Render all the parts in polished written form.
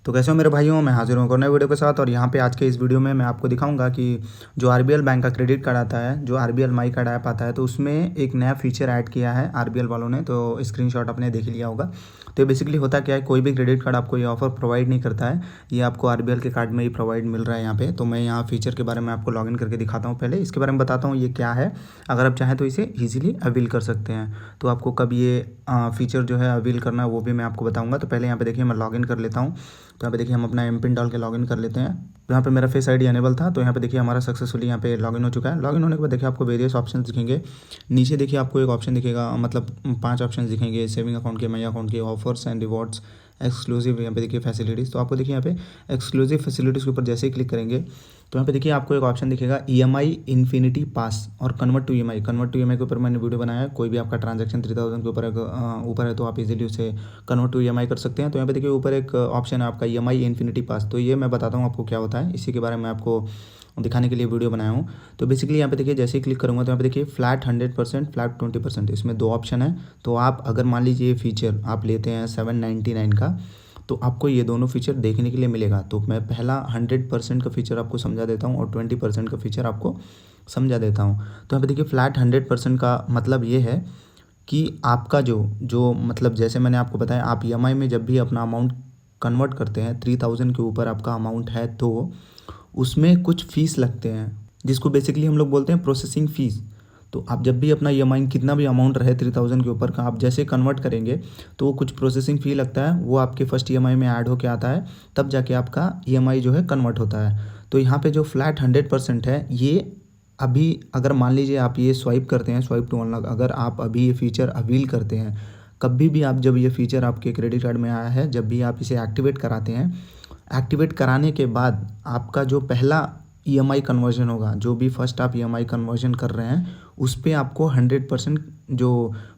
तो कैसे हो मेरे भाइयों, मैं हाजिर हूँ एक और नए वीडियो के साथ। और यहाँ पे आज के इस वीडियो में मैं आपको दिखाऊंगा कि जो आरबीएल बैंक का क्रेडिट कार्ड आता है, जो आरबीएल माई कार्ड ऐप आता है, तो उसमें एक नया फीचर ऐड किया है आरबीएल वालों ने। तो स्क्रीनशॉट आपने देख लिया होगा। तो बेसिकली होता क्या है, कोई भी क्रेडिट कार्ड आपको ये ऑफर प्रोवाइड नहीं करता है, ये आपको आरबीएल के कार्ड में ही प्रोवाइड मिल रहा है यहाँ पे। तो मैं यहाँ फीचर के बारे में आपको लॉगिन करके दिखाता हूँ। पहले इसके बारे में बताता हूँ ये क्या है। अगर आप चाहें तो इसे ईजिली अवील कर सकते हैं। तो आपको कब ये फीचर जो है अवील करना है वो भी मैं आपको बताऊँगा। तो पहले यहाँ पे देखिए मैं लॉगिन कर लेता हूँ। तो यहाँ पे देखिए हम अपना एम पिन डाल के लॉगिन कर लेते हैं। तो यहाँ पे मेरा फेस आईडी अनेबल था, तो यहाँ पे देखिए हमारा सक्सेसफुली यहाँ पे लॉगिन हो चुका है। लॉगिन होने के बाद देखिए आपको वेरियस ऑप्शन दिखेंगे। नीचे देखिए आपको एक ऑप्शन दिखेगा, मतलब 5 ऑप्शन दिखेंगे, सेविंग अकाउंट के, माई अकाउंट के, ऑफर्स एंड रिवॉर्ड्स, एक्सक्लूसिव। यहाँ पे देखिए फैसिलिटीज़। तो आपको देखिए यहाँ पे एक्सक्लूसिव फैसिलिटीज़ के ऊपर जैसे ही क्लिक करेंगे तो यहाँ पे देखिए आपको एक ऑप्शन दिखेगा ईएमआई इन्फिनिटी पास और convert to EMI. Convert to EMI के ऊपर मैंने वीडियो बनाया है। कोई भी आपका ट्रांजैक्शन 3000 के ऊपर है तो आप इजीली उसे कन्वर्ट टू ईएमआई कर सकते हैं। तो यहाँ पे देखिए ऊपर एक ऑप्शन है आपका ईएमआई इन्फिनिटी पास। तो ये मैं बताता हूँ आपको क्या होता है, इसी के बारे में आपको दिखाने के लिए वीडियो बनाया हूँ। तो बेसिकली यहाँ पे देखिए जैसे ही क्लिक करूँगा तो यहाँ पे देखिए फ्लैट 100%, फ्लैट 20%, इसमें 2 ऑप्शन है। तो आप अगर मान लीजिए ये फीचर आप लेते हैं 799 का, तो आपको ये दोनों फीचर देखने के लिए मिलेगा। तो मैं पहला 100% का फीचर आपको समझा देता हूँ और 20% का फीचर आपको समझा देता हूँ। तो यहाँ पे देखिए फ्लैट 100% का मतलब ये है कि आपका जो मतलब जैसे मैंने आपको बताया, आप ईएमआई में जब भी अपना अमाउंट कन्वर्ट करते हैं 3000 के ऊपर आपका अमाउंट है तो उसमें कुछ फ़ीस लगते हैं, जिसको बेसिकली हम लोग बोलते हैं प्रोसेसिंग फ़ीस। तो आप जब भी अपना ईएमआई कितना भी अमाउंट रहे 3000 के ऊपर का, आप जैसे कन्वर्ट करेंगे तो वो कुछ प्रोसेसिंग फ़ी लगता है, वो आपके फर्स्ट ईएमआई में ऐड होके आता है, तब जाके आपका ईएमआई जो है कन्वर्ट होता है। तो यहाँ पे जो फ्लैट 100% है, ये अभी अगर मान लीजिए आप ये स्वाइप करते हैं, स्वाइप टू अनलॉक, अगर आप अभी ये फीचर अवील करते हैं, कभी भी आप जब ये फीचर आपके क्रेडिट कार्ड में आया है, जब भी आप इसे एक्टिवेट कराते हैं, एक्टिवेट कराने के बाद आपका जो पहला ईएमआई कन्वर्जन होगा, जो भी फर्स्ट आप ईएमआई कन्वर्जन कर रहे हैं, उस पे आपको 100% जो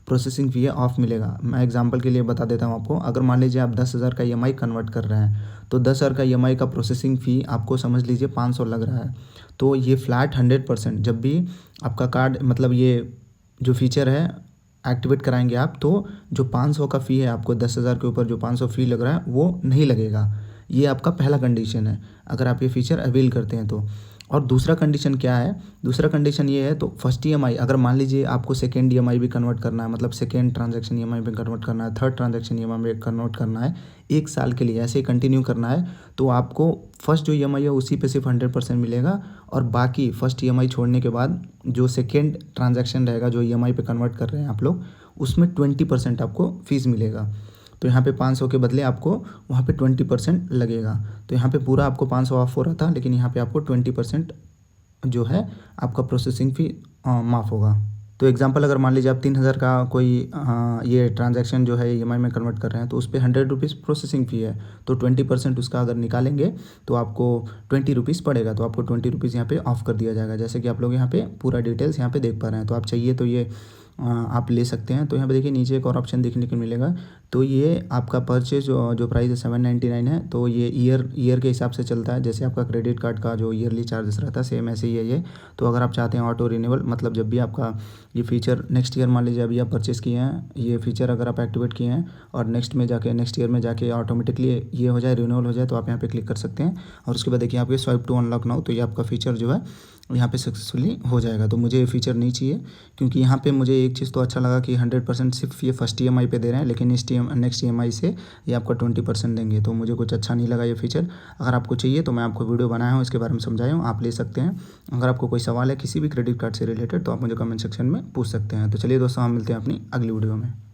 प्रोसेसिंग फ़ी है ऑफ मिलेगा। मैं एग्जांपल के लिए बता देता हूँ आपको। अगर मान लीजिए आप 10,000 का ईएमआई कन्वर्ट कर रहे हैं तो 10,000 का ईएमआई का प्रोसेसिंग फ़ी आपको समझ लीजिए 500 लग रहा है। तो ये फ्लैट 100% जब भी आपका कार्ड, मतलब ये जो फीचर है एक्टिवेट कराएंगे आप, तो जो 500 का फ़ी है, आपको 10,000 के ऊपर जो 500 फ़ी लग रहा है वो नहीं लगेगा। ये आपका पहला कंडीशन है अगर आप ये फीचर अवेल करते हैं तो। और दूसरा कंडीशन क्या है, दूसरा कंडीशन ये है, तो फर्स्ट ईएमआई अगर मान लीजिए आपको सेकेंड ईएमआई भी कन्वर्ट करना है, मतलब सेकेंड ट्रांजैक्शन ईएमआई में कन्वर्ट करना है, थर्ड ट्रांजैक्शन ईएमआई में कन्वर्ट करना है, 1 साल के लिए ऐसे ही कंटिन्यू करना है, तो आपको फर्स्ट जो ईएमआई है उसी पे सिर्फ 100% मिलेगा। और बाकी फर्स्ट ईएमआई छोड़ने के बाद जो सेकेंड ट्रांजैक्शन रहेगा, जो ईएमआई पे कन्वर्ट कर रहे हैं आप लोग, उसमें 20% आपको फीस मिलेगा। तो यहाँ पे 500 के बदले आपको वहाँ पे 20% लगेगा। तो यहाँ पे पूरा आपको 500 ऑफ हो रहा था, लेकिन यहाँ पे आपको 20% जो है आपका प्रोसेसिंग फ़ी माफ़ होगा। तो एग्जांपल अगर मान लीजिए आप 3000 का कोई ये ट्रांजैक्शन जो है ईएमआई में कन्वर्ट कर रहे हैं, तो उस पर 100 रुपीज़ प्रोसेसिंग फ़ी है, तो 20% उसका अगर निकालेंगे तो आपको 20 रुपीज़ पड़ेगा। तो आपको 20 रुपीज़ यहाँ पे ऑफ कर दिया जाएगा, जैसे कि आप लोग यहाँ पे पूरा डिटेल्स यहाँ पे देख पा रहे हैं। तो आप चाहिए तो ये आप ले सकते हैं। तो यहाँ पे देखिए नीचे एक और ऑप्शन देखने को मिलेगा। तो ये आपका परचेज जो प्राइस है 799 है, तो ये ईयर के हिसाब से चलता है। जैसे आपका क्रेडिट कार्ड का जो ईयरली चार्जेस रहता है, सेम ऐसे ही है ये। तो अगर आप चाहते हैं ऑटो रिन्यूअल, मतलब जब भी आपका ये फीचर नेक्स्ट ईयर, मान लीजिए अभी आप परचेज़ किए हैं, ये फीचर अगर आप एक्टिवेट किए हैं और नेक्स्ट ईयर में जाके ऑटोमेटिकली ये हो जाए, रिन्यूअल हो जाए, तो आप यहाँ पे क्लिक कर सकते हैं। और उसके बाद देखिए आपके स्वाइप टू अनलॉक नाउ, तो ये आपका फीचर जो है यहाँ पे सक्सेसफुली हो जाएगा। तो मुझे ये फीचर नहीं चाहिए, क्योंकि यहाँ पे मुझे एक चीज़ तो अच्छा लगा कि 100% सिर्फ ये फर्स्ट ईएमआई पे दे रहे हैं, लेकिन नेक्स्ट ईएमआई से ये आपका 20% देंगे। तो मुझे कुछ अच्छा नहीं लगा ये फीचर। अगर आपको चाहिए तो मैं आपको वीडियो बनाया हूँ, इसके बारे में समझाया हूँ, आप ले सकते हैं। अगर आपको कोई सवाल है किसी भी क्रेडिट कार्ड से रिलेटेड तो आप मुझे कमेंट सेक्शन में पूछ सकते हैं। तो चलिए दोस्तों, हम मिलते हैं अपनी अगली वीडियो में।